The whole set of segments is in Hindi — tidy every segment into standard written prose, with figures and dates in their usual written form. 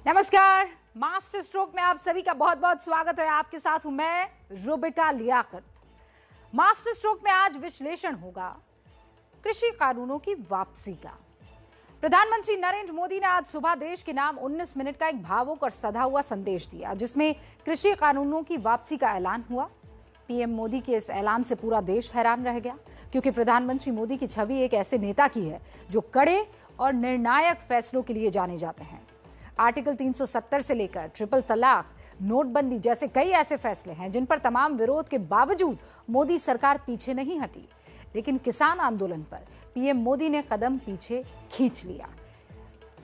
नमस्कार, मास्टर स्ट्रोक में आप सभी का बहुत बहुत स्वागत है। आपके साथ हूं मैं रुबिका लियाकत। मास्टर स्ट्रोक में आज विश्लेषण होगा कृषि कानूनों की वापसी का। प्रधानमंत्री नरेंद्र मोदी ने आज सुबह देश के नाम 19 मिनट का एक भावुक और सधा हुआ संदेश दिया, जिसमें कृषि कानूनों की वापसी का ऐलान हुआ। पीएम मोदी के इस ऐलान से पूरा देश हैरान रह गया, क्योंकि प्रधानमंत्री मोदी की छवि एक ऐसे नेता की है जो कड़े और निर्णायक फैसलों के लिए जाने जाते हैं। आर्टिकल 370 से लेकर ट्रिपल तलाक, नोटबंदी जैसे कई ऐसे फैसले हैं जिन पर तमाम विरोध के बावजूद मोदी सरकार पीछे नहीं हटी। लेकिन किसान आंदोलन पर पीएम मोदी ने कदम पीछे खींच लिया।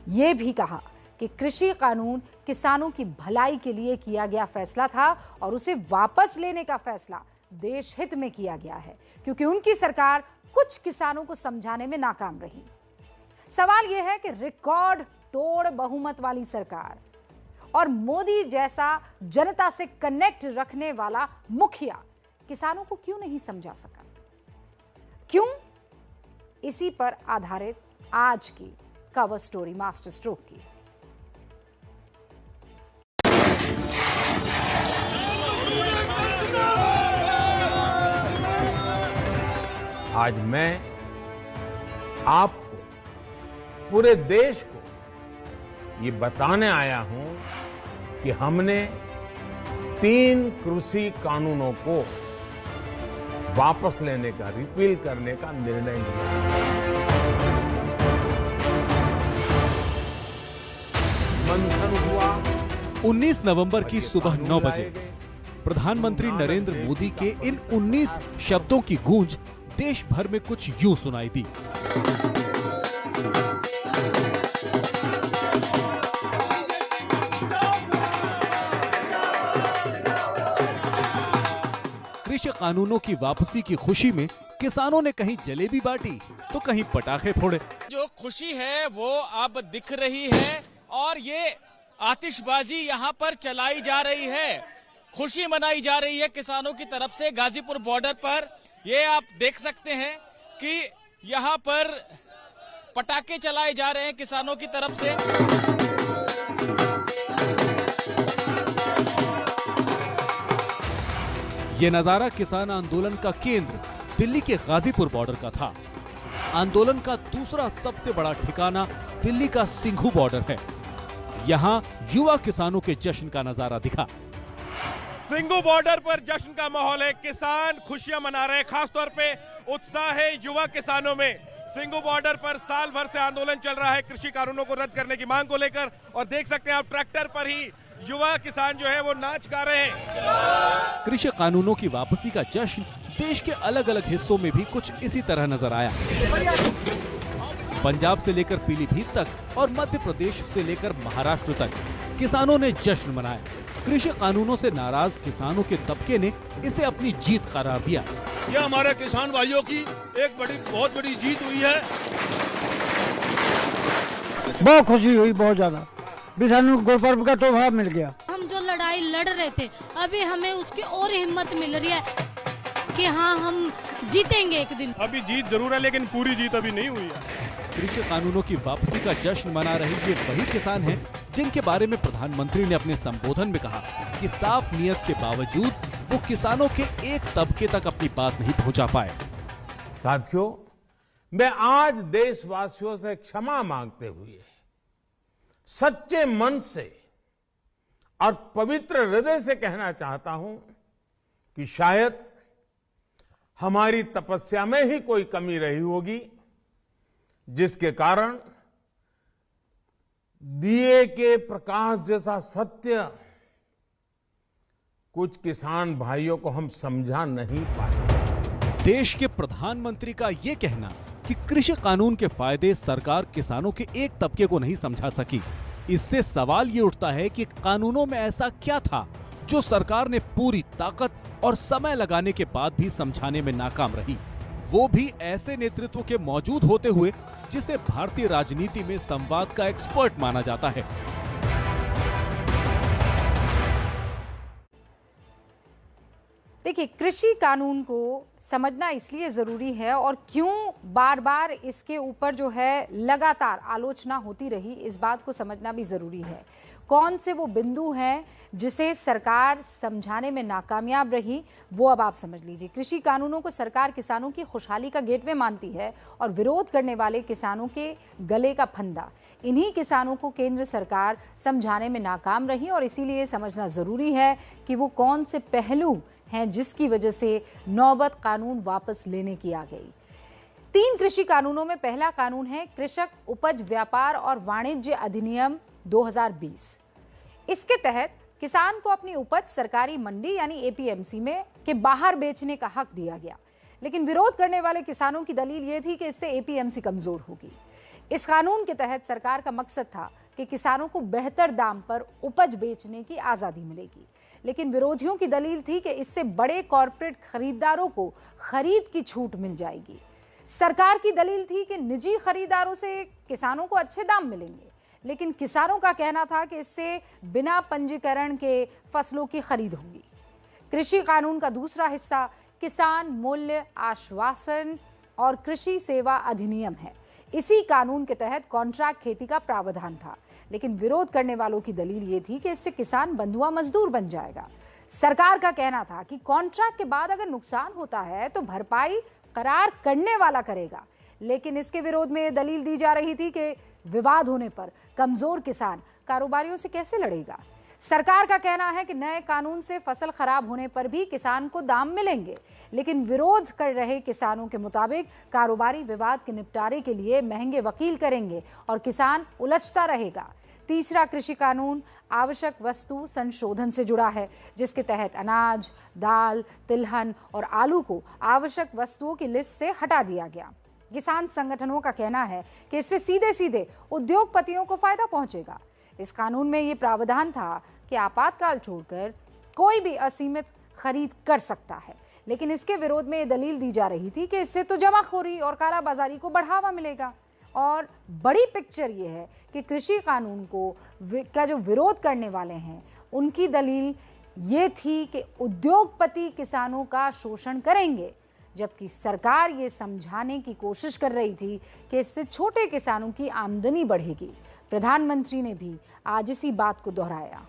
ये भी कहा कि कृषि कानून किसानों की भलाई के लिए किया गया फैसला था और उसे वापस लेने का फैसला देश हित में किया गया है, क्योंकि उनकी सरकार कुछ किसानों को समझाने में नाकाम रही। सवाल यह है कि रिकॉर्ड तोड़ बहुमत वाली सरकार और मोदी जैसा जनता से कनेक्ट रखने वाला मुखिया किसानों को क्यों नहीं समझा सका? क्यों? इसी पर आधारित आज की कवर स्टोरी मास्टर स्ट्रोक की। आज मैं आपको, पूरे देश को ये बताने आया हूं कि हमने 3 कृषि कानूनों को वापस लेने का, रिपील करने का निर्णय लिया। मंथन हुआ। 19 नवंबर की सुबह 9 बजे प्रधानमंत्री नरेंद्र मोदी के इन 19 शब्दों की गूंज देश भर में कुछ यूं सुनाई दी। कृषि कानूनों की वापसी की खुशी में किसानों ने कहीं जलेबी बांटी तो कहीं पटाखे फोड़े। जो खुशी है वो अब दिख रही है और ये आतिशबाजी यहाँ पर चलाई जा रही है, खुशी मनाई जा रही है किसानों की तरफ से। गाजीपुर बॉर्डर पर ये आप देख सकते हैं कि यहाँ पर पटाखे चलाए जा रहे हैं किसानों की तरफ से। ये नजारा किसान आंदोलन का केंद्र दिल्ली के गाजीपुर बॉर्डर का था। आंदोलन का दूसरा सबसे बड़ा ठिकाना दिल्ली का सिंघू बॉर्डर है। यहाँ युवा किसानों के जश्न का नजारा दिखा। सिंघू बॉर्डर पर जश्न का माहौल है, किसान खुशियां मना रहे हैं। खासतौर पे उत्साह है युवा किसानों में। सिंघू बॉर्डर पर साल भर से आंदोलन चल रहा है कृषि कानूनों को रद्द करने की मांग को लेकर, और देख सकते हैं आप ट्रैक्टर पर ही युवा किसान जो है वो नाच गा रहे हैं। कृषि कानूनों की वापसी का जश्न देश के अलग अलग हिस्सों में भी कुछ इसी तरह नजर आया। पंजाब से लेकर पीलीभीत तक और मध्य प्रदेश से लेकर महाराष्ट्र तक किसानों ने जश्न मनाया। कृषि कानूनों से नाराज किसानों के तबके ने इसे अपनी जीत करार दिया। यह हमारे किसान भाइयों की एक बहुत बड़ी जीत हुई है। बहुत खुशी हुई, बहुत ज्यादा। किसानों को गुरुपर्व का तोहफा मिल गया। हम जो लड़ाई लड़ रहे थे, अभी हमें उसकी और हिम्मत मिल रही है कि हाँ, हम जीतेंगे एक दिन। अभी जीत जरूर है, लेकिन पूरी जीत अभी नहीं हुई है। कृषि कानूनों की वापसी का जश्न मना रहे ये वही किसान हैं जिनके बारे में प्रधानमंत्री ने अपने संबोधन में कहा कि साफ नियत के बावजूद वो किसानों के एक तबके तक अपनी बात नहीं पहुंचा पाए। साथियों, मैं आज देशवासियों से क्षमा मांगते हुए सच्चे मन से और पवित्र हृदय से कहना चाहता हूं कि शायद हमारी तपस्या में ही कोई कमी रही होगी, जिसके कारण दिए के प्रकाश जैसा सत्य कुछ किसान भाइयों को हम समझा नहीं पाए। देश के प्रधानमंत्री का ये कहना कि कृषि कानून के फायदे सरकार किसानों के एक तबके को नहीं समझा सकी, इससे सवाल ये उठता है कि कानूनों में ऐसा क्या था जो सरकार ने पूरी ताकत और समय लगाने के बाद भी समझाने में नाकाम रही, वो भी ऐसे नेतृत्व के मौजूद होते हुए जिसे भारतीय राजनीति में संवाद का एक्सपर्ट माना जाता है। देखिए, कृषि कानून को समझना इसलिए ज़रूरी है और क्यों बार बार इसके ऊपर जो है लगातार आलोचना होती रही, इस बात को समझना भी ज़रूरी है। कौन से वो बिंदु हैं जिसे सरकार समझाने में नाकामयाब रही, वो अब आप समझ लीजिए। कृषि कानूनों को सरकार किसानों की खुशहाली का गेटवे मानती है और विरोध करने वाले किसानों के गले का फंदा। इन्हीं किसानों को केंद्र सरकार समझाने में नाकाम रही और इसीलिए समझना जरूरी है कि वो कौन से पहलू हैं जिसकी वजह से नौबत कानून वापस लेने की आ गई। 3 कृषि कानूनों में पहला कानून है कृषक उपज व्यापार और वाणिज्य अधिनियम 2020। इसके तहत किसान को अपनी उपज सरकारी मंडी यानी एपीएमसी में के बाहर बेचने का हक दिया गया, लेकिन विरोध करने वाले किसानों की दलील यह थी कि इससे एपीएमसी कमजोर होगी। इस कानून के तहत सरकार का मकसद था कि किसानों को बेहतर दाम पर उपज बेचने की आजादी मिलेगी, लेकिन विरोधियों की दलील थी कि इससे बड़े कॉरपोरेट खरीदारों को खरीद की छूट मिल जाएगी। सरकार की दलील थी कि निजी खरीदारों से किसानों को अच्छे दाम मिलेंगे, लेकिन किसानों का कहना था कि इससे बिना पंजीकरण के फसलों की खरीद होगी। कृषि कानून का दूसरा हिस्सा किसान मूल्य आश्वासन और कृषि सेवा अधिनियम है। इसी कानून के तहत कॉन्ट्रैक्ट खेती का प्रावधान था, लेकिन विरोध करने वालों की दलील ये थी कि इससे किसान बंधुआ मजदूर बन जाएगा। सरकार का कहना था कि कॉन्ट्रैक्ट के बाद अगर नुकसान होता है तो भरपाई करार करने वाला करेगा, लेकिन इसके विरोध में दलील दी जा रही थी कि विवाद होने पर कमजोर किसान कारोबारियों से कैसे लड़ेगा। सरकार का कहना है कि नए कानून से फसल खराब होने पर भी किसान को दाम मिलेंगे, लेकिन विरोध कर रहे किसानों के मुताबिक कारोबारी विवाद के निपटारे के लिए महंगे वकील करेंगे और किसान उलझता रहेगा। तीसरा कृषि कानून आवश्यक वस्तु संशोधन से जुड़ा है, जिसके तहत अनाज, दाल, तिलहन और आलू को आवश्यक वस्तुओं की लिस्ट से हटा दिया गया। किसान संगठनों का कहना है कि इससे सीधे सीधे उद्योगपतियों को फायदा पहुंचेगा। इस कानून में ये प्रावधान था कि आपातकाल छोड़कर कोई भी असीमित खरीद कर सकता है, लेकिन इसके विरोध में ये दलील दी जा रही थी कि इससे तो जमाखोरी और कालाबाजारी को बढ़ावा मिलेगा। और बड़ी पिक्चर ये है कि कृषि कानून का जो विरोध करने वाले हैं उनकी दलील ये थी कि उद्योगपति किसानों का शोषण करेंगे, जबकि सरकार ये समझाने की कोशिश कर रही थी कि इससे छोटे किसानों की आमदनी बढ़ेगी। प्रधानमंत्री ने भी आज इसी बात को दोहराया।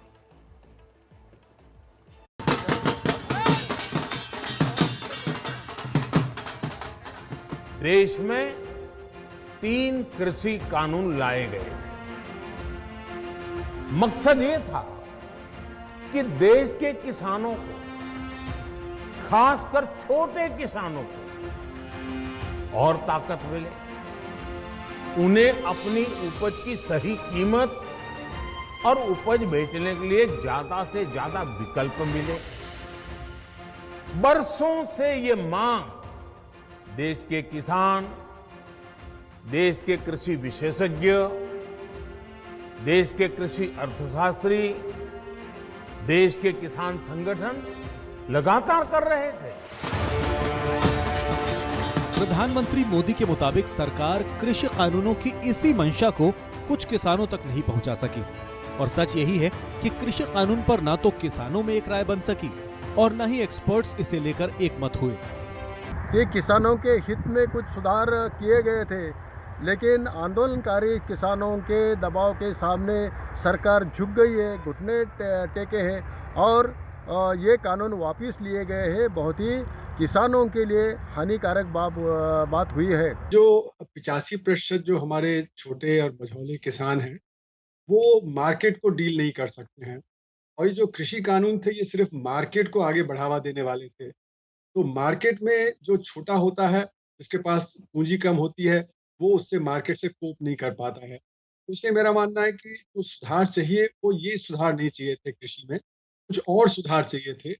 देश में 3 कृषि कानून लाए गए थे। मकसद ये था कि देश के किसानों को, खासकर छोटे किसानों को और ताकत मिले, उन्हें अपनी उपज की सही कीमत और उपज बेचने के लिए ज्यादा से ज्यादा विकल्प मिले। बरसों से ये मांग देश के किसान, देश के कृषि विशेषज्ञ, देश के कृषि अर्थशास्त्री, देश के किसान संगठन लगातार कर रहे थे। प्रधानमंत्री मोदी के मुताबिक सरकार कृषि कानूनों की इसी मंशा को कुछ किसानों तक नहीं पहुंचा सकी, और सच यही है कि कृषि कानून पर ना तो किसानों में एक राय बन सकी और न ही एक्सपर्ट्स इसे लेकर एक मत हुए। कि किसानों के हित में कुछ सुधार किए गए थे, लेकिन आंदोलनकारी किसानों के दबाव के सामने सरकार झुक गई है, घुटने टेके हैं और ये कानून वापस लिए गए हैं। बहुत ही किसानों के लिए हानिकारक बात हुई है। जो 85% जो हमारे छोटे और मझौले किसान हैं वो मार्केट को डील नहीं कर सकते हैं, और ये जो कृषि कानून थे ये सिर्फ मार्केट को आगे बढ़ावा देने वाले थे। तो मार्केट में जो छोटा होता है, जिसके पास पूंजी कम होती है, वो उससे मार्केट से कोप नहीं कर पाता है। इसलिए मेरा मानना है कि जो सुधार चाहिए वो ये सुधार नहीं चाहिए थे, कृषि में कुछ और सुधार चाहिए थे।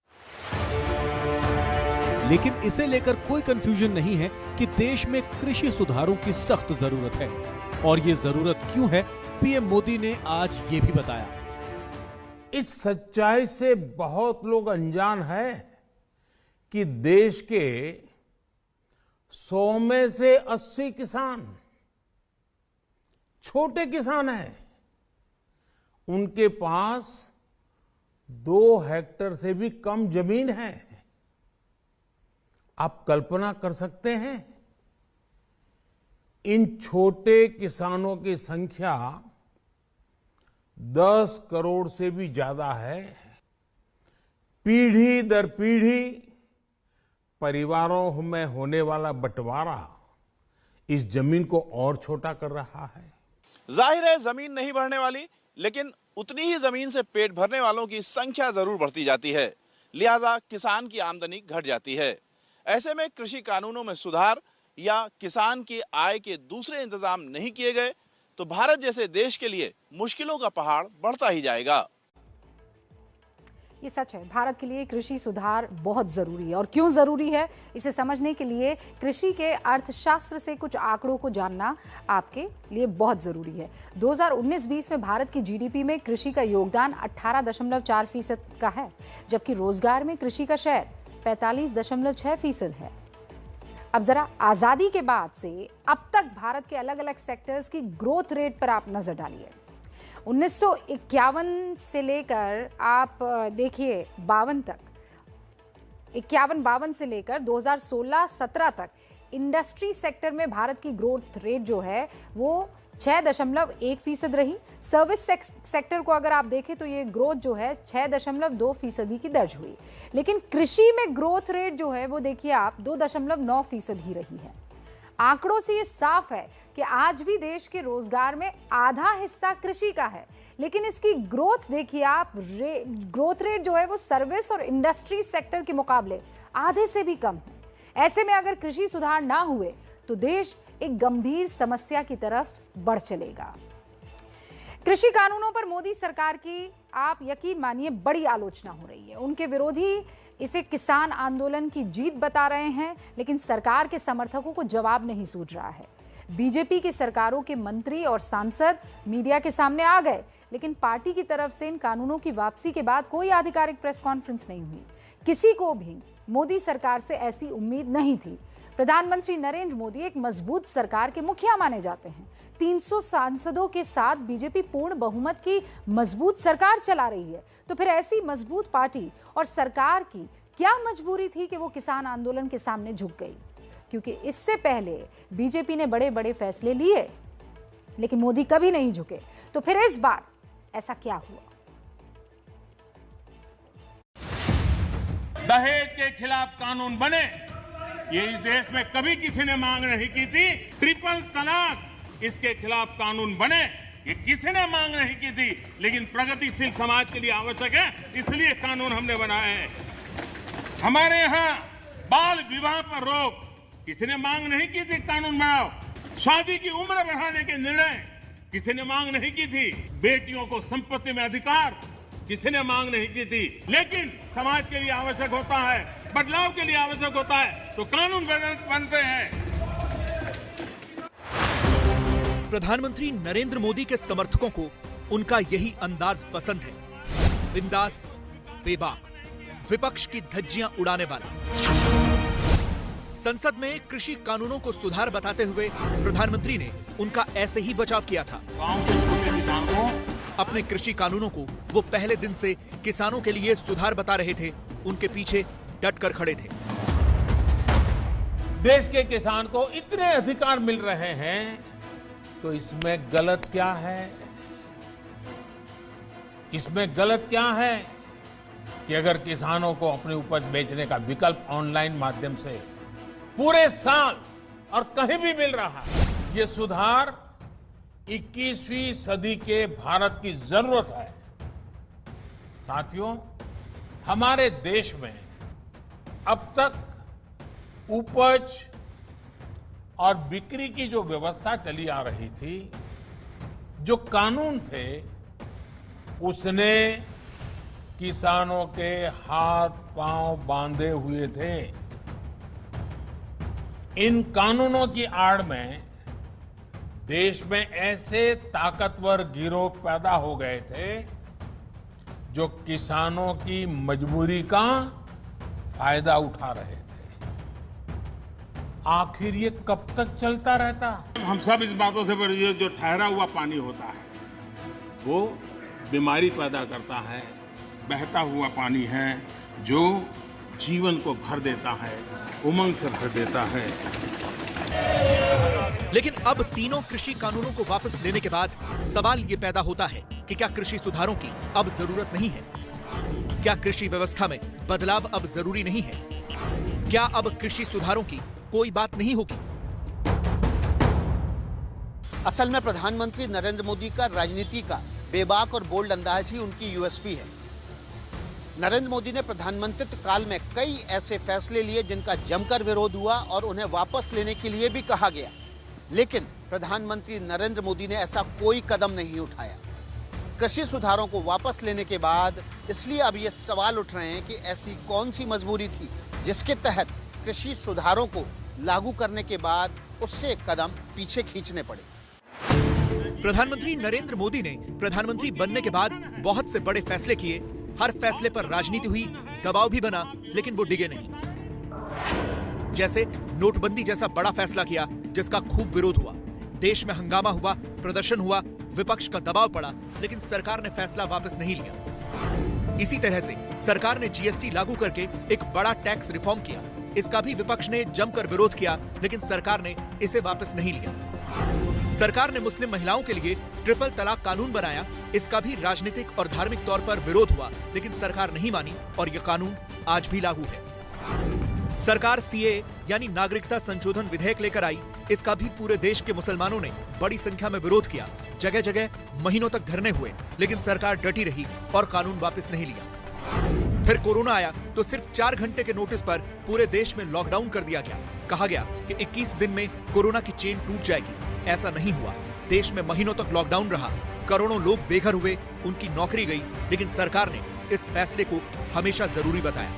लेकिन इसे लेकर कोई कंफ्यूजन नहीं है कि देश में कृषि सुधारों की सख्त जरूरत है, और ये जरूरत क्यों है पीएम मोदी ने आज ये भी बताया। इस सच्चाई से बहुत लोग अनजान है कि देश के 100 में से 80 किसान छोटे किसान हैं। उनके पास 2 हेक्टेयर से भी कम जमीन है। आप कल्पना कर सकते हैं, इन छोटे किसानों की संख्या 10 करोड़ से भी ज्यादा है। पीढ़ी दर पीढ़ी परिवारों में होने वाला बंटवारा इस जमीन को और छोटा कर रहा है। जाहिर है जमीन नहीं बढ़ने वाली, लेकिन उतनी ही जमीन से पेट भरने वालों की संख्या जरूर बढ़ती जाती है, लिहाजा किसान की आमदनी घट जाती है। ऐसे में कृषि कानूनों में सुधार या किसान की आय के दूसरे इंतजाम नहीं किए गए तो भारत जैसे देश के लिए मुश्किलों का पहाड़ बढ़ता ही जाएगा। ये सच है, भारत के लिए कृषि सुधार बहुत जरूरी है। और क्यों जरूरी है, इसे समझने के लिए कृषि के अर्थशास्त्र से कुछ आंकड़ों को जानना आपके लिए बहुत जरूरी है। 2019-20 में भारत की जीडीपी में कृषि का योगदान 18.4% का है, जबकि रोजगार में कृषि का शेयर 45.6% है। अब जरा आजादी के बाद से अब तक भारत के अलग अलग सेक्टर्स की ग्रोथ रेट पर आप नजर डालिए। 1951 से लेकर आप देखिए 52 तक, 51-52 से लेकर 2016-17 तक इंडस्ट्री सेक्टर में भारत की ग्रोथ रेट जो है वो 6.1% रही। सर्विस सेक्टर को अगर आप देखें तो ये ग्रोथ जो है 6.2% की दर्ज हुई। लेकिन कृषि में ग्रोथ रेट जो है वो देखिए आप 2.9% ही रही है। आंकड़ों से ये साफ है कि आज भी देश के रोजगार में आधा हिस्सा कृषि का है, लेकिन इसकी ग्रोथ देखिए आप, ग्रोथ रेट जो है वो सर्विस और इंडस्ट्री सेक्टर के मुकाबले आधे से भी कम है। ऐसे में अगर कृषि सुधार ना हुए तो देश एक गंभीर समस्या की तरफ बढ़ चलेगा। कृषि कानूनों पर मोदी सरकार की आप यकीन मानिए बड़ी आलोचना हो रही है। उनके विरोधी इसे किसान आंदोलन की जीत बता रहे हैं, लेकिन सरकार के समर्थकों को जवाब नहीं सूझ रहा है। बीजेपी की सरकारों के मंत्री और सांसद मीडिया के सामने आ गए, लेकिन पार्टी की तरफ से इन कानूनों की वापसी के बाद कोई आधिकारिक प्रेस कॉन्फ्रेंस नहीं हुई। किसी को भी मोदी सरकार से ऐसी उम्मीद नहीं थी। प्रधानमंत्री नरेंद्र मोदी एक मजबूत सरकार के मुखिया माने जाते हैं। 300 सांसदों के साथ बीजेपी पूर्ण बहुमत की मजबूत सरकार चला रही है। तो फिर ऐसी मजबूत पार्टी और सरकार की क्या मजबूरी थी कि वो किसान आंदोलन के सामने झुक गई? क्योंकि इससे पहले बीजेपी ने बड़े बड़े फैसले लिए, लेकिन मोदी कभी नहीं झुके। तो फिर इस बार ऐसा क्या हुआ? दहेज के खिलाफ कानून बने, ये इस देश में कभी किसी ने मांग नहीं की थी। ट्रिपल तलाक, इसके खिलाफ कानून बने, ये किसी ने मांग नहीं की थी, लेकिन प्रगतिशील समाज के लिए आवश्यक है, इसलिए कानून हमने बनाए हैं। हमारे यहाँ बाल विवाह पर रोक, किसी ने मांग नहीं की थी, कानून बनाओ। शादी की उम्र बढ़ाने के निर्णय किसी ने मांग नहीं की थी। बेटियों को संपत्ति में अधिकार किसी ने मांग नहीं की थी, लेकिन समाज के लिए आवश्यक होता है, बदलाव के लिए आवश्यक होता है, तो कानून बनते हैं। प्रधानमंत्री नरेंद्र मोदी के समर्थकों को उनका यही अंदाज पसंद है, बिंदास, बेबाक, विपक्ष की धज्जियां उड़ाने वाला। संसद में कृषि कानूनों को सुधार बताते हुए प्रधानमंत्री ने उनका ऐसे ही बचाव किया था। अपने कृषि कानूनों को वो पहले दिन से किसानों के लिए सुधार बता रहे थे, उनके पीछे डटकर खड़े थे। देश के किसान को इतने अधिकार मिल रहे हैं, तो इसमें गलत क्या है? इसमें गलत क्या है कि अगर किसानों को अपनी उपज बेचने का विकल्प ऑनलाइन माध्यम से पूरे साल और कहीं भी मिल रहा है। ये सुधार 21वीं सदी के भारत की जरूरत है। साथियों, हमारे देश में अब तक उपज और बिक्री की जो व्यवस्था चली आ रही थी, जो कानून थे, उसने किसानों के हाथ पांव बांधे हुए थे। इन कानूनों की आड़ में देश में ऐसे ताकतवर गिरोह पैदा हो गए थे जो किसानों की मजबूरी का फायदा उठा रहे थे। आखिर ये कब तक चलता रहता? हम सब इस बातों से परिचित, जो ठहरा हुआ पानी होता है वो बीमारी पैदा करता है, बहता हुआ पानी है जो जीवन को भर देता है, उमंग से भर देता है। लेकिन अब तीनों कृषि कानूनों को वापस लेने के बाद सवाल ये पैदा होता है कि क्या कृषि सुधारों की अब जरूरत नहीं है? क्या कृषि व्यवस्था में बदलाव अब जरूरी नहीं है? क्या अब कृषि सुधारों की कोई बात नहीं होगी? असल में प्रधानमंत्री नरेंद्र मोदी का राजनीति का बेबाक और बोल्ड अंदाज ही उनकी यूएसपी है। नरेंद्र मोदी ने प्रधानमंत्रित्व काल में कई ऐसे फैसले लिए जिनका जमकर विरोध हुआ और उन्हें वापस लेने के लिए भी कहा गया, लेकिन प्रधानमंत्री नरेंद्र मोदी ने ऐसा कोई कदम नहीं उठाया। कृषि सुधारों को वापस लेने के बाद इसलिए अब ये सवाल उठ रहे हैं कि ऐसी कौन सी मजबूरी थी जिसके तहत कृषि सुधारों को लागू करने के बाद उससे एक कदम पीछे खींचने पड़े। प्रधानमंत्री नरेंद्र मोदी ने प्रधानमंत्री बनने के बाद बहुत से बड़े फैसले किए। हर फैसले पर राजनीति हुई, दबाव भी बना, लेकिन वो डिगे नहीं। जैसे नोटबंदी जैसा बड़ा फैसला किया जिसका खूब विरोध हुआ, देश में हंगामा हुआ, प्रदर्शन हुआ, विपक्ष का दबाव पड़ा, लेकिन सरकार ने फैसला वापस नहीं लिया। इसी तरह से सरकार ने जीएसटी लागू करके एक बड़ा टैक्स रिफॉर्म किया। इसका भी विपक्ष ने जमकर विरोध किया, लेकिन सरकार ने इसे वापस नहीं लिया। सरकार ने मुस्लिम महिलाओं के लिए ट्रिपल तलाक कानून बनाया। इसका भी राजनीतिक और धार्मिक तौर पर विरोध हुआ, लेकिन सरकार नहीं मानी और यह कानून आज भी लागू है। सरकार सीए यानी नागरिकता संशोधन विधेयक लेकर आई। इसका भी पूरे देश के मुसलमानों ने बड़ी संख्या में विरोध किया। जगह जगह महीनों तक धरने हुए, लेकिन सरकार डटी रही और कानून वापस नहीं लिया। फिर कोरोना आया तो सिर्फ 4 घंटे के नोटिस पर पूरे देश में लॉकडाउन कर दिया गया। कहा गया कि 21 दिन में कोरोना की चेन टूट जाएगी। ऐसा नहीं हुआ। देश में महीनों तक लॉकडाउन रहा, करोड़ों लोग बेघर हुए, उनकी नौकरी गई, लेकिन सरकार ने इस फैसले को हमेशा जरूरी बताया।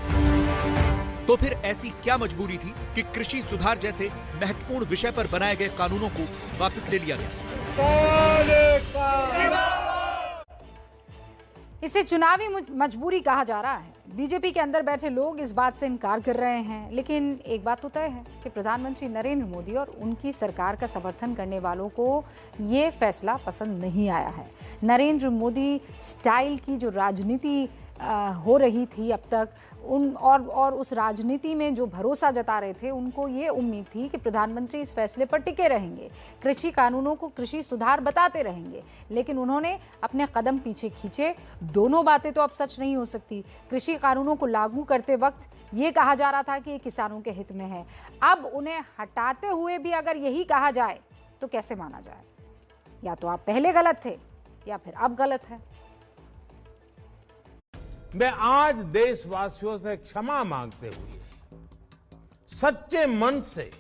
तो फिर ऐसी क्या मजबूरी थी कि कृषि सुधार जैसे महत्वपूर्ण विषय पर बनाए गए कानूनों को वापस ले लिया गया? इसे चुनावी मजबूरी कहा जा रहा है। बीजेपी के अंदर बैठे लोग इस बात से इनकार कर रहे हैं, लेकिन एक बात तो तय है कि प्रधानमंत्री नरेंद्र मोदी और उनकी सरकार का समर्थन करने वालों को ये फैसला पसंद नहीं आया है। नरेंद्र मोदी स्टाइल की जो राजनीति हो रही थी अब तक, और उस राजनीति में जो भरोसा जता रहे थे, उनको ये उम्मीद थी कि प्रधानमंत्री इस फैसले पर टिके रहेंगे, कृषि कानूनों को कृषि सुधार बताते रहेंगे, लेकिन उन्होंने अपने कदम पीछे खींचे। दोनों बातें तो अब सच नहीं हो सकती। कृषि कानूनों को लागू करते वक्त ये कहा जा रहा था कि ये किसानों के हित में है। अब उन्हें हटाते हुए भी अगर यही कहा जाए तो कैसे माना जाए? या तो आप पहले गलत थे या फिर अब गलत है। मैं आज देशवासियों से क्षमा मांगते हुए सच्चे मन से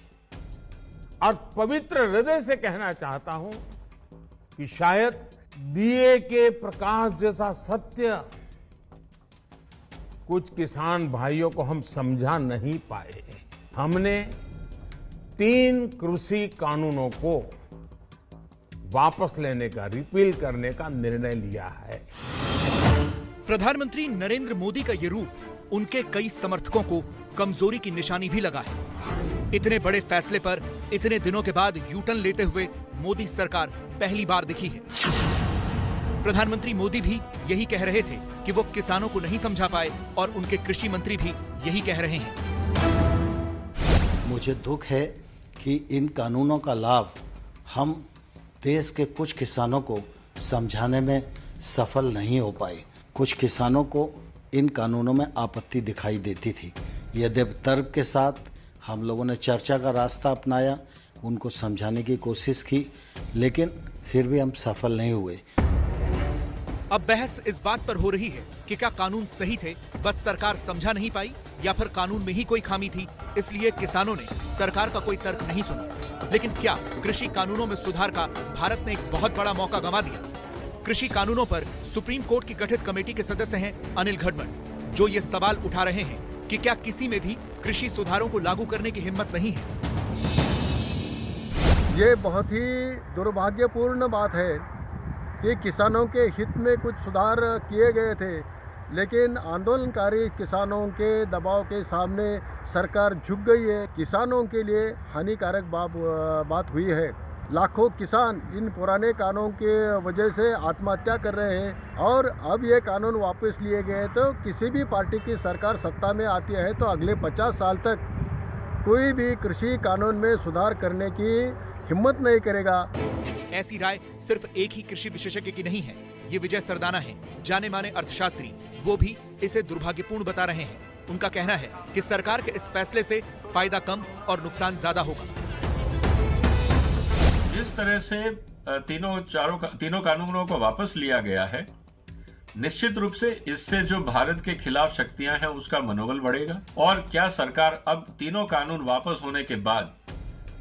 और पवित्र हृदय से कहना चाहता हूं कि शायद दिए के प्रकाश जैसा सत्य कुछ किसान भाइयों को हम समझा नहीं पाए। हमने 3 कृषि कानूनों को वापस लेने का, रिपील करने का निर्णय लिया है। प्रधानमंत्री नरेंद्र मोदी का ये रूप उनके कई समर्थकों को कमजोरी की निशानी भी लगा है। इतने बड़े फैसले पर इतने दिनों के बाद यू टर्न लेते हुए मोदी सरकार पहली बार दिखी है। प्रधानमंत्री मोदी भी यही कह रहे थे कि वो किसानों को नहीं समझा पाए और उनके कृषि मंत्री भी यही कह रहे हैं। मुझे दुख है कि इन कानूनों का लाभ हम देश के कुछ किसानों को समझाने में सफल नहीं हो पाए। कुछ किसानों को इन कानूनों में आपत्ति दिखाई देती थी। यद्यपि तर्क के साथ हम लोगों ने चर्चा का रास्ता अपनाया, उनको समझाने की कोशिश की, लेकिन फिर भी हम सफल नहीं हुए। अब बहस इस बात पर हो रही है कि क्या कानून सही थे, बस सरकार समझा नहीं पाई, या फिर कानून में ही कोई खामी थी, इसलिए किसानों ने सरकार का कोई तर्क नहीं सुना। लेकिन क्या कृषि कानूनों में सुधार का भारत ने एक बहुत बड़ा मौका गंवा दिया? कृषि कानूनों पर सुप्रीम कोर्ट की गठित कमेटी के सदस्य हैं अनिल घड़मट, जो ये सवाल उठा रहे हैं कि क्या किसी में भी कृषि सुधारों को लागू करने की हिम्मत नहीं है। ये बहुत ही दुर्भाग्यपूर्ण बात है कि किसानों के हित में कुछ सुधार किए गए थे, लेकिन आंदोलनकारी किसानों के दबाव के सामने सरकार झुक गई है। किसानों के लिए हानिकारक बात हुई है। लाखों किसान इन पुराने कानूनों के वजह से आत्महत्या कर रहे हैं, और अब ये कानून वापस लिए गए तो किसी भी पार्टी की सरकार सत्ता में आती है तो अगले 50 साल तक कोई भी कृषि कानून में सुधार करने की हिम्मत नहीं करेगा। ऐसी राय सिर्फ एक ही कृषि विशेषज्ञ की नहीं है। ये विजय सरदाना हैं, जाने माने अर्थशास्त्री। वो भी इसे दुर्भाग्यपूर्ण बता रहे हैं। उनका कहना है कि सरकार के इस फैसले से फायदा कम और नुकसान ज्यादा होगा। जिस तरह से तीनों कानूनों को वापस लिया गया है, निश्चित रूप से इससे जो भारत के खिलाफ शक्तियां हैं उसका मनोबल बढ़ेगा। और क्या सरकार अब तीनों कानून वापस होने के बाद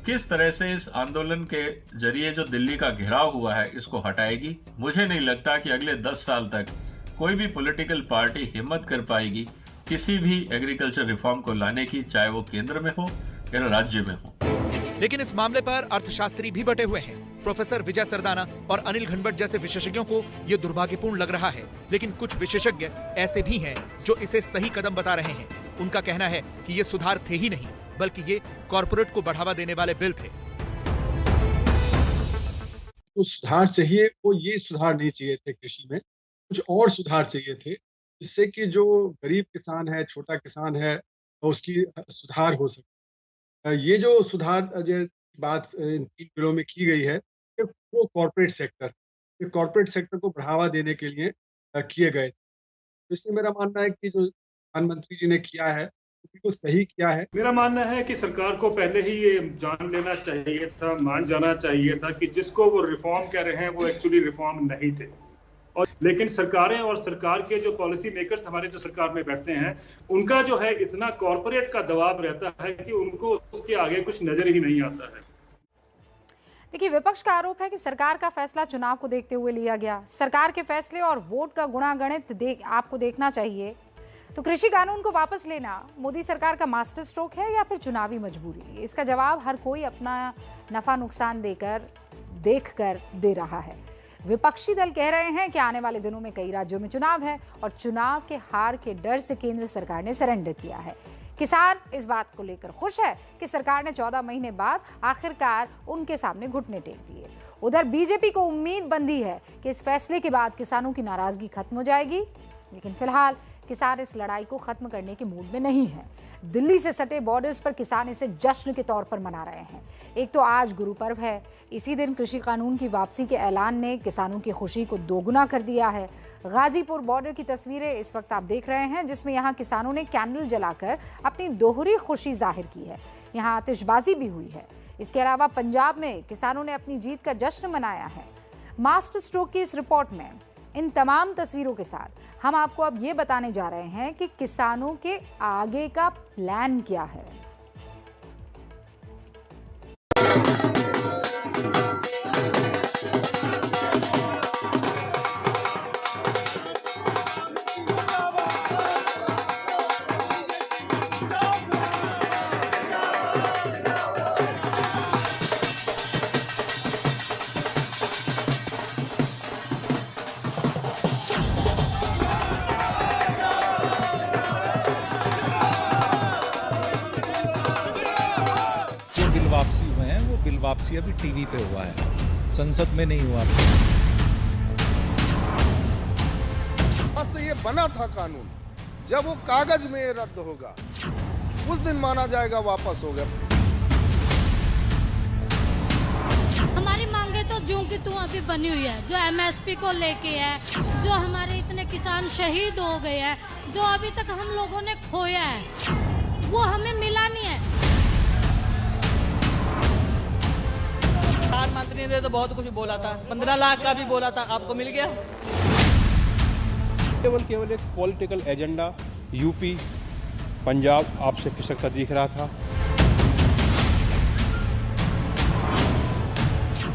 किस तरह से इस आंदोलन के जरिए जो दिल्ली का घेराव हुआ है इसको हटाएगी? मुझे नहीं लगता कि अगले 10 साल तक कोई भी पॉलिटिकल पार्टी हिम्मत कर पाएगी किसी भी एग्रीकल्चर रिफॉर्म को लाने की, चाहे वो केंद्र में हो या राज्य में हो। लेकिन इस मामले पर अर्थशास्त्री भी बटे हुए हैं। प्रोफेसर विजय सरदाना और अनिल घनवट जैसे विशेषज्ञों को ये दुर्भाग्यपूर्ण लग रहा है, लेकिन कुछ विशेषज्ञ ऐसे भी हैं जो इसे सही कदम बता रहे हैं। उनका कहना है कि ये सुधार थे ही नहीं, बल्कि ये कॉर्पोरेट को बढ़ावा देने वाले बिल थे। जो सुधार चाहिए वो ये सुधार नहीं चाहिए थे कृषि में, कुछ और सुधार चाहिए थे जिससे कि जो गरीब किसान है, छोटा किसान है, तो उसकी सुधार हो सके। ये जो सुधार जो बात इन 3 बिलों में की गई है, ये वो कॉर्पोरेट सेक्टर को बढ़ावा देने के लिए किए गए। तो इससे मेरा मानना है कि जो प्रधानमंत्री जी ने किया है वो सही किया है। मेरा मानना है कि सरकार को पहले ही ये जान लेना चाहिए था, मान जाना चाहिए था कि जिसको वो रिफॉर्म कह रहे हैं वो एक्चुअली रिफॉर्म नहीं थे। और लेकिन सरकारें और सरकार के जो पॉलिसी मेकर्स हमारे जो सरकार में बैठते हैं, उनका जो है इतना कॉर्पोरेट का दबाव रहता है कि उनको उसके आगे कुछ नजर ही नहीं आता है। देखिए, विपक्ष का आरोप है कि सरकार का फैसला चुनाव को देखते हुए लिया गया। सरकार के फैसले और वोट का गुणागणित आपको देखना चाहिए। तो कृषि कानून को वापस लेना मोदी सरकार का मास्टर स्ट्रोक है या फिर चुनावी मजबूरी? इसका जवाब हर कोई अपना नफा नुकसान देखकर दे रहा है। विपक्षी दल कह रहे हैं कि आने वाले दिनों में कई राज्यों में चुनाव है और चुनाव के हार के डर से केंद्र सरकार ने सरेंडर किया है। किसान इस बात को लेकर खुश है कि सरकार ने 14 महीने बाद आखिरकार उनके सामने घुटने टेक दिए। उधर बीजेपी को उम्मीद बंधी है कि इस फैसले के बाद किसानों की नाराजगी खत्म हो जाएगी, लेकिन फिलहाल किसान इस लड़ाई को खत्म करने के मूड में नहीं है। दिल्ली से सटे बॉर्डर्स पर किसान इसे जश्न के तौर पर मना रहे हैं। एक तो आज गुरु पर्व है, इसी दिन कृषि कानून की वापसी के ऐलान ने किसानों की खुशी को दोगुना कर दिया है। गाजीपुर बॉर्डर की तस्वीरें इस वक्त आप देख रहे हैं, जिसमें यहाँ किसानों ने कैंडल जलाकर अपनी दोहरी खुशी जाहिर की है। यहाँ आतिशबाजी भी हुई है। इसके अलावा पंजाब में किसानों ने अपनी जीत का जश्न मनाया है। मास्टर स्ट्रोक की इस रिपोर्ट में इन तमाम तस्वीरों के साथ हम आपको अब ये बताने जा रहे हैं कि किसानों के आगे का प्लान क्या है। बिल वापसी अभी टीवी पे हुआ है, संसद में नहीं हुआ। बस ये बना था कानून, जब वो कागज में रद्द होगा उस दिन माना जाएगा वापस हो गया। हमारी मांगे तो जो कि तू अभी बनी हुई है, जो एमएसपी को लेके है, जो हमारे इतने किसान शहीद हो गए हैं, जो अभी तक हम लोगों ने खोया है, वो हमें मिला नहीं है। प्रधानमंत्री ने तो बहुत कुछ बोला था, 15 लाख का भी बोला था, आपको मिल गया? केवल एक पॉलिटिकल एजेंडा यूपी पंजाब आपसे खिसकता दिख रहा था।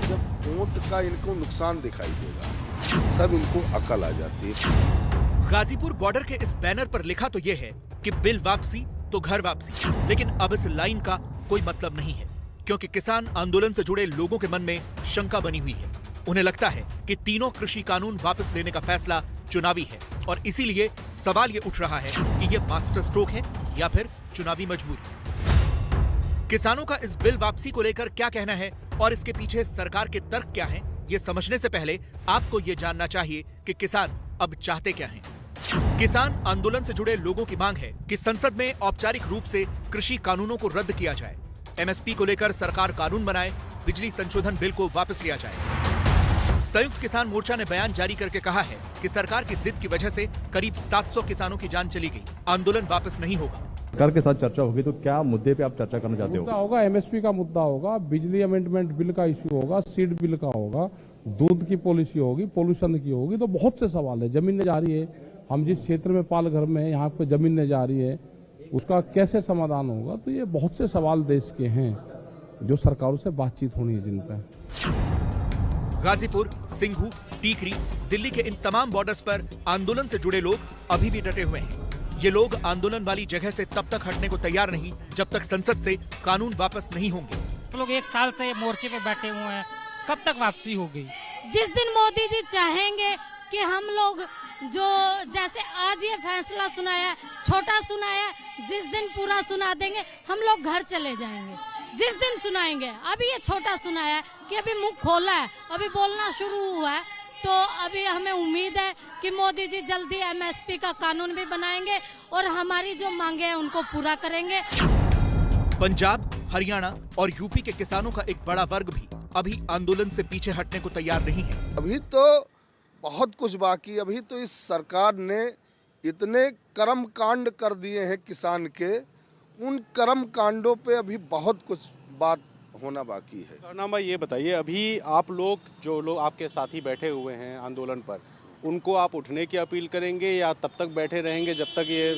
जब वोट का इनको नुकसान दिखाई देगा तब इनको अकल आ जाती है। गाजीपुर बॉर्डर के इस बैनर पर लिखा तो ये है कि बिल वापसी तो घर वापसी, लेकिन अब इस लाइन का कोई मतलब नहीं है, क्योंकि किसान आंदोलन से जुड़े लोगों के मन में शंका बनी हुई है। उन्हें लगता है कि तीनों कृषि कानून वापस लेने का फैसला चुनावी है और इसीलिए सवाल ये उठ रहा है कि ये मास्टर स्ट्रोक है या फिर चुनावी मजबूरी। किसानों का इस बिल वापसी को लेकर क्या कहना है और इसके पीछे सरकार के तर्क क्या हैं, ये समझने से पहले आपको ये जानना चाहिए कि किसान अब चाहते क्या हैं। किसान आंदोलन से जुड़े लोगों की मांग है कि संसद में औपचारिक रूप से कृषि कानूनों को रद्द किया जाए, एमएसपी को लेकर सरकार कानून बनाए, बिजली संशोधन बिल को वापस लिया जाए। संयुक्त किसान मोर्चा ने बयान जारी करके कहा है कि सरकार की जिद की वजह से करीब 700 किसानों की जान चली गई। आंदोलन वापस नहीं होगा। सरकार के साथ चर्चा होगी तो क्या मुद्दे पे आप चर्चा करना चाहते हो? मुद्दा होगा एमएसपी का मुद्दा होगा, बिजली अमेंडमेंट बिल का इश्यू होगा, सीड बिल का होगा, दूध की पॉलिसी होगी, पोल्यूशन की होगी, तो बहुत से सवाल है। जमीनें जा रही है, हम जिस क्षेत्र में पाल घर में है यहाँ पे जमीनें जा रही है, उसका कैसे समाधान होगा? तो ये बहुत से सवाल देश के हैं जो सरकारों से बातचीत होनी है जिन पर। गाजीपुर, सिंघू, टीकरी, दिल्ली के इन तमाम बॉर्डर्स पर आंदोलन से जुड़े लोग अभी भी डटे हुए हैं। ये लोग आंदोलन वाली जगह से तब तक हटने को तैयार नहीं जब तक संसद से कानून वापस नहीं होंगे। लोग 1 साल से मोर्चे पे बैठे हुए हैं, कब तक वापसी होगी? जिस दिन मोदी जी चाहेंगे कि हम लोग जो जैसे आज ये फैसला सुनाया, छोटा सुनाया, जिस दिन पूरा सुना देंगे हम लोग घर चले जाएंगे। जिस दिन सुनाएंगे, अभी ये छोटा सुनाया कि अभी मुंह खोला है, अभी बोलना शुरू हुआ है, तो अभी हमें उम्मीद है कि मोदी जी जल्दी एमएसपी का कानून भी बनाएंगे और हमारी जो मांगे हैं उनको पूरा करेंगे। पंजाब, हरियाणा और यूपी के किसानों का एक बड़ा वर्ग भी अभी आंदोलन से पीछे हटने को तैयार नहीं है। अभी तो बहुत कुछ बाकी। अभी तो इस सरकार ने इतने कर्म कांड कर दिए हैं किसान के, उन कर्म कांडों पे अभी बहुत कुछ बात होना बाकी है। करना भाई ये बताइए, अभी आप लोग जो लोग आपके साथी बैठे हुए हैं आंदोलन पर, उनको आप उठने की अपील करेंगे या तब तक बैठे रहेंगे जब तक ये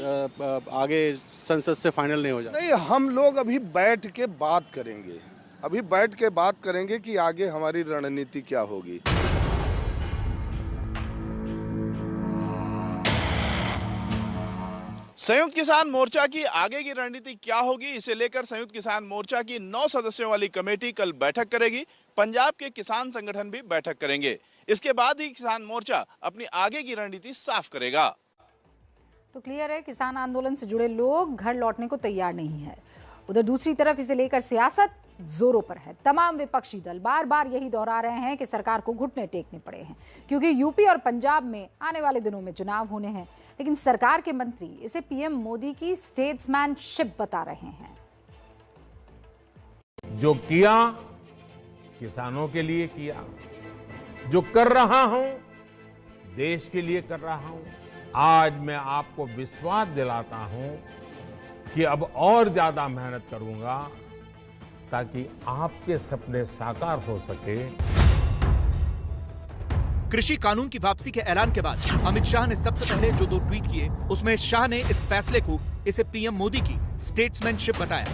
आगे संसद से फाइनल नहीं हो जाए? नहीं, हम लोग अभी बैठ के बात करेंगे। अभी बैठ के बात करेंगे कि आगे हमारी रणनीति क्या होगी। संयुक्त किसान मोर्चा की आगे की रणनीति क्या होगी, इसे लेकर संयुक्त किसान मोर्चा की 9 सदस्यों वाली कमेटी कल बैठक करेगी। पंजाब के किसान संगठन भी बैठक करेंगे। इसके बाद ही किसान मोर्चा अपनी आगे की रणनीति साफ करेगा। तो क्लियर है, किसान आंदोलन से जुड़े लोग घर लौटने को तैयार नहीं है। उधर दूसरी तरफ इसे लेकर सियासत जोरों पर है। तमाम विपक्षी दल बार बार यही दोहरा रहे हैं कि सरकार को घुटने टेकने पड़े हैं, क्योंकि यूपी और पंजाब में आने वाले दिनों में चुनाव होने हैं। लेकिन सरकार के मंत्री इसे पीएम मोदी की स्टेट्समैनशिप बता रहे हैं। जो किया किसानों के लिए किया, जो कर रहा हूं देश के लिए कर रहा हूं। आज मैं आपको विश्वास दिलाता हूं कि अब और ज्यादा मेहनत करूंगा ताकि आपके सपने साकार हो सके। कृषि कानून की वापसी के ऐलान के बाद अमित शाह ने सबसे पहले जो 2 ट्वीट किए, उसमें शाह ने इस फैसले को इसे पीएम मोदी की स्टेट्समैनशिप बताया।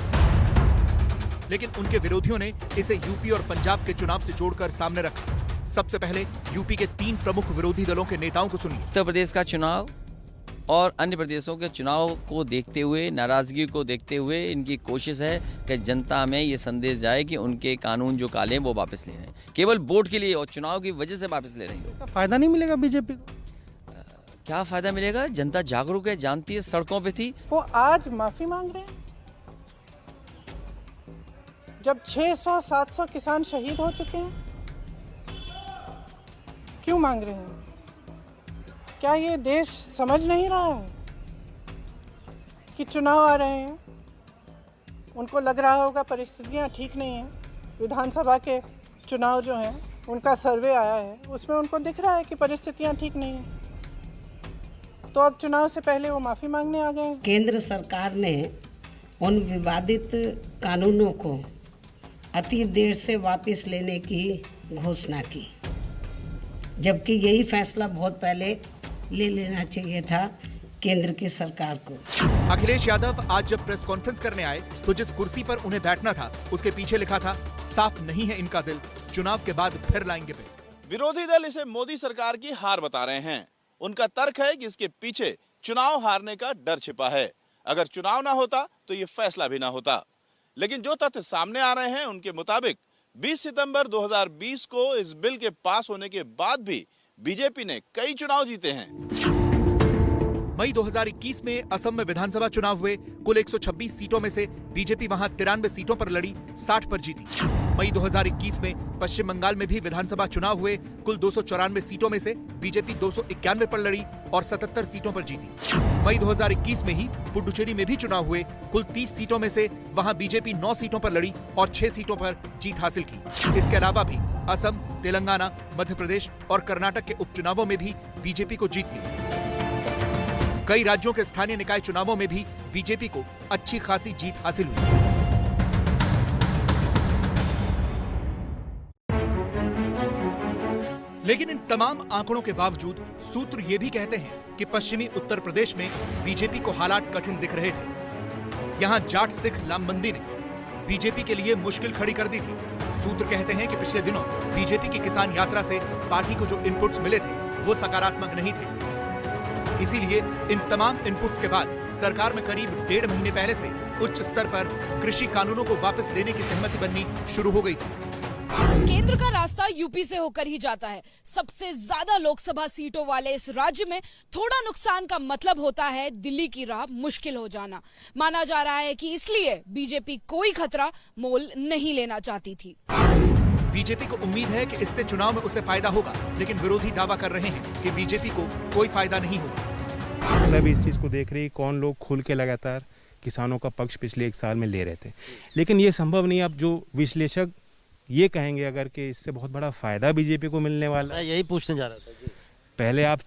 लेकिन उनके विरोधियों ने इसे यूपी और पंजाब के चुनाव से जोड़कर सामने रखा। सबसे पहले यूपी के 3 प्रमुख विरोधी दलों के नेताओं को सुनिए। उत्तर प्रदेश का चुनाव और अन्य प्रदेशों के चुनाव को देखते हुए, नाराजगी को देखते हुए इनकी कोशिश है कि जनता में ये संदेश जाए कि उनके कानून जो काले हैं वो वापस ले रहे हैं, केवल वोट के लिए और चुनाव की वजह से वापस ले रहे हैं। फायदा नहीं मिलेगा बीजेपी को? क्या फायदा मिलेगा? जनता जागरूक है, जानती है, सड़कों पे थी। वो आज माफी मांग रहे हैं जब 600-700 किसान शहीद हो चुके हैं। क्यों मांग रहे हैं? क्या ये देश समझ नहीं रहा है कि चुनाव आ रहे हैं? उनको लग रहा होगा परिस्थितियां ठीक नहीं हैं। विधानसभा के चुनाव जो हैं उनका सर्वे आया है, उसमें उनको दिख रहा है कि परिस्थितियां ठीक नहीं हैं। तो अब चुनाव से पहले वो माफ़ी मांगने आ गए हैं। केंद्र सरकार ने उन विवादित कानूनों को अति देर से वापस लेने की घोषणा की, जबकि यही फैसला बहुत पहले ले लेना चाहिए था केंद्र की सरकार को। अखिलेश यादव आज जब प्रेस कॉन्फ्रेंस करने आए तो जिस कुर्सी पर उन्हें बैठना था उसके पीछे लिखा था, साफ नहीं है इनका दिल, चुनाव के बाद फिर लाएंगे बिल। विरोधी दल इसे मोदी सरकार की हार बता रहे हैं। उनका तर्क है कि इसके पीछे चुनाव हारने का डर छिपा है। अगर चुनाव ना होता तो ये फैसला भी ना होता। लेकिन जो तथ्य सामने आ रहे हैं उनके मुताबिक 20 सितंबर 2020 को इस बिल के पास होने के बाद भी बीजेपी ने कई चुनाव जीते हैं। मई 2021 में असम में विधानसभा चुनाव हुए। कुल 126 सीटों में से बीजेपी वहां 93 सीटों पर लड़ी, 60 पर जीती। मई 2021 में पश्चिम बंगाल में भी विधानसभा चुनाव हुए। कुल 294 सीटों में से बीजेपी 291 पर लड़ी, और 77 सीटों पर जीती। मई 2021 में ही पुडुचेरी में भी चुनाव हुए। कुल 30 सीटों में से वहां बीजेपी 9 सीटों पर लड़ी और 6 सीटों पर जीत हासिल की। इसके अलावा भी असम, तेलंगाना, मध्य प्रदेश और कर्नाटक के उपचुनावों में भी बीजेपी को जीत मिली। कई राज्यों के स्थानीय निकाय चुनावों में भी बीजेपी को अच्छी खासी जीत हासिल हुई। लेकिन इन तमाम आंकड़ों के बावजूद सूत्र ये भी कहते हैं कि पश्चिमी उत्तर प्रदेश में बीजेपी को हालात कठिन दिख रहे थे। यहां जाट सिख लामबंदी ने बीजेपी के लिए मुश्किल खड़ी कर दी थी। सूत्र कहते हैं कि पिछले दिनों बीजेपी की किसान यात्रा से पार्टी को जो इनपुट्स मिले थे वो सकारात्मक नहीं थे। इसीलिए इन तमाम इनपुट्स के बाद सरकार में करीब 1.5 महीने पहले से उच्च स्तर पर कृषि कानूनों को वापस लेने की सहमति बननी शुरू हो गई थी। केंद्र का रास्ता यूपी से होकर ही जाता है। सबसे ज्यादा लोकसभा सीटों वाले इस राज्य में थोड़ा नुकसान का मतलब होता है दिल्ली की राह मुश्किल हो जाना। माना जा रहा है कि इसलिए बीजेपी कोई खतरा मोल नहीं लेना चाहती थी। बीजेपी को उम्मीद है कि इससे चुनाव में उसे फायदा होगा, लेकिन विरोधी दावा कर रहे हैं कि बीजेपी को कोई फायदा नहीं होगा। मतलब इस चीज को देख रही कौन लोग खुल के लगातार किसानों का पक्ष पिछले 1 साल में ले रहे थे, लेकिन ये संभव नहीं। अब जो विश्लेषक ये कहेंगे अगर कि इससे बहुत बड़ा फायदा बीजेपी को मिलने वाला है, यही पूछने जा रहा था जी। पहले आप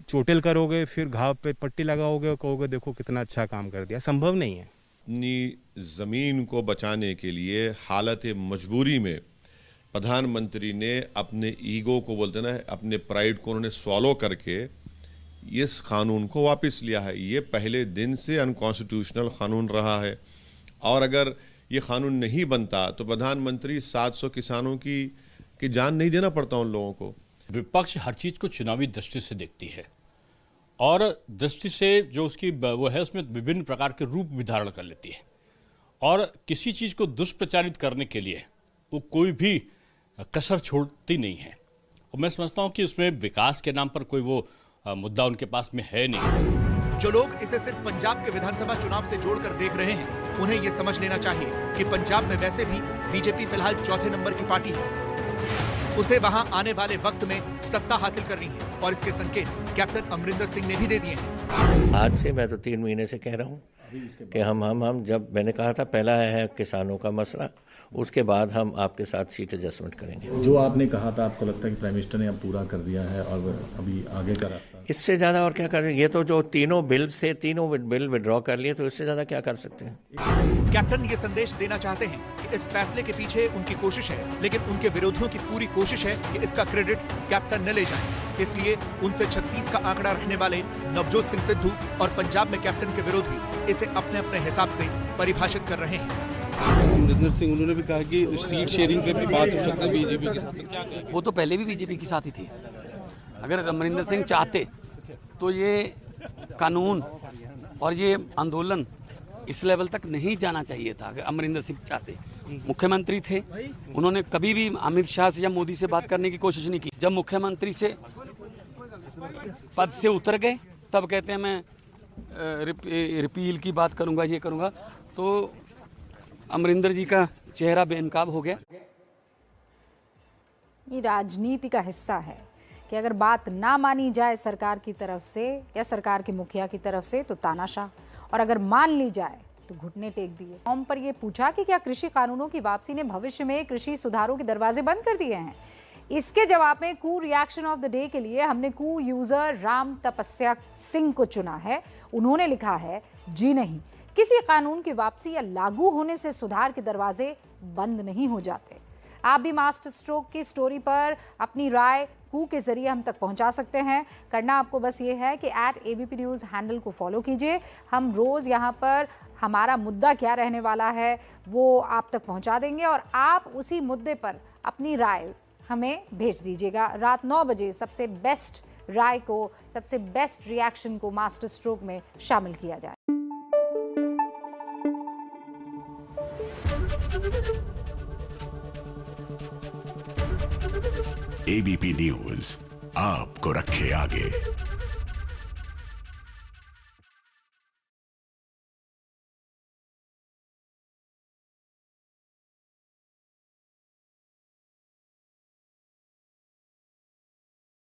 चोटिल करोगे, फिर घाव पे पट्टी लगाओगे और कहोगे देखो कितना अच्छा काम कर दिया, संभव नहीं है। अपनी जमीन को बचाने के लिए हालत मजबूरी में प्रधानमंत्री ने अपने ईगो को बोलते ना, अपने प्राइड को उन्होंने स्वॉलो करके इस कानून को वापस लिया है। ये पहले दिन से अनकॉन्स्टिट्यूशनल कानून रहा है और अगर ये कानून नहीं बनता तो प्रधानमंत्री 700 किसानों की जान नहीं देना पड़ता उन लोगों को। विपक्ष हर चीज को चुनावी दृष्टि से देखती है और दृष्टि से जो उसकी वो है उसमें विभिन्न प्रकार के रूप भी धारण कर लेती है और किसी चीज को दुष्प्रचारित करने के लिए वो कोई भी कसर छोड़ती नहीं है। और मैं समझता हूँ कि उसमें विकास के नाम पर कोई वो मुद्दा उनके पास में है नहीं। जो लोग इसे सिर्फ पंजाब के विधानसभा चुनाव से जोड़कर देख रहे हैं, उन्हें ये समझ लेना चाहिए कि पंजाब में वैसे भी बीजेपी फिलहाल 4थे नंबर की पार्टी है। उसे वहां आने वाले वक्त में सत्ता हासिल करनी है और इसके संकेत कैप्टन अमरिंदर सिंह ने भी दे दिए हैं। आज से मैं तो 3 महीने से कह रहा हूँ कि हम जब मैंने कहा था पहला है किसानों का मसला, उसके बाद हम आपके साथ सीट एडजस्टमेंट करेंगे। जो आपने कहा था आपको लगता है कि प्राइम मिनिस्टर ने अब पूरा कर दिया है और अभी आगे का रास्ता इससे ज़्यादा और क्या करें? ये तो जो तीनों बिल थे, तीनों बिल विड्रॉ कर लिए, तो इससे ज़्यादा क्या कर सकते हैं? कैप्टन ये संदेश देना चाहते हैं कि इस फैसले के पीछे उनकी कोशिश है, लेकिन उनके विरोधियों की पूरी कोशिश है कि इसका क्रेडिट कैप्टन न ले जाए। इसलिए उनसे 36 का आंकड़ा रखने वाले नवजोत सिंह सिद्धू और पंजाब में कैप्टन के विरोधी इसे अपने अपने हिसाब से परिभाषित कर रहे हैं। अमरिंदर सिंह उन्होंने भी कहा कि सीट शेयरिंग पे भी बात हो सकती है बीजेपी के साथ, क्या कहें? वो तो पहले भी बीजेपी के साथ ही थी। अगर अमरिंदर सिंह चाहते तो ये कानून और ये आंदोलन इस लेवल तक नहीं जाना चाहिए था। अगर अमरिंदर सिंह चाहते, मुख्यमंत्री थे, उन्होंने कभी भी अमित शाह से या मोदी से बात करने की कोशिश नहीं की। जब मुख्यमंत्री से पद से उतर गए तब कहते हैं मैं रिपील की बात करूंगा, ये करूंगा। तो अमरिंदर जी का चेहरा बेनकाब हो गया। ये राजनीति का हिस्सा है कि अगर बात ना मानी जाए सरकार की तरफ से या सरकार के मुखिया की तरफ से तो तानाशाह, और अगर मान ली जाए तो घुटने टेक दिए। फॉर्म पर यह पूछा कि क्या कृषि कानूनों की वापसी ने भविष्य में कृषि सुधारों के दरवाजे बंद कर दिए हैं। इसके जवाब में कू रिएक्शन ऑफ द डे के लिए हमने कू यूजर राम तपस्या सिंह को चुना है। उन्होंने लिखा है, जी नहीं, किसी कानून की वापसी या लागू होने से सुधार के दरवाजे बंद नहीं हो जाते। आप भी मास्टर स्ट्रोक की स्टोरी पर अपनी राय कू के जरिए हम तक पहुंचा सकते हैं। करना आपको बस ये है कि @ABP न्यूज़ हैंडल को फॉलो कीजिए। हम रोज़ यहाँ पर हमारा मुद्दा क्या रहने वाला है वो आप तक पहुंचा देंगे और आप उसी मुद्दे पर अपनी राय हमें भेज दीजिएगा। रात 9 बजे सबसे बेस्ट राय को, सबसे बेस्ट रिएक्शन को मास्टर स्ट्रोक में शामिल किया जाए। ABP न्यूज़ आपको रखे आगे।